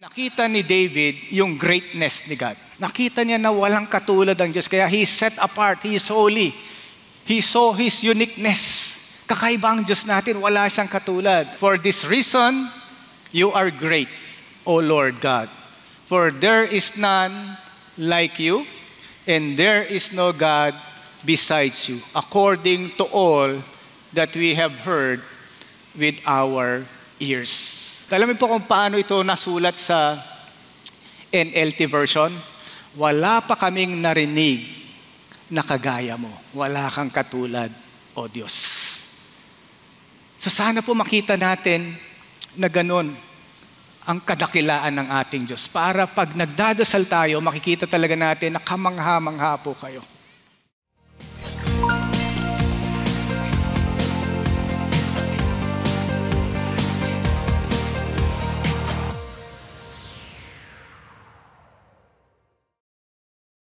Nakita ni David yung greatness ni God. Nakita niya na walang katulad ang Diyos. Kaya He set apart, He is holy. He saw His uniqueness. Kakaiba ang Diyos natin, wala siyang katulad. For this reason, you are great, O Lord God. For there is none like you, and there is no God besides you, according to all that we have heard with our ears. Alam mo po kung paano ito nasulat sa NLT version? Wala pa kaming narinig na kagaya mo. Wala kang katulad, O Diyos. So sana po makita natin na ganun ang kadakilaan ng ating Diyos. Para pag nagdadasal tayo, makikita talaga natin na kamangha-mangha po kayo.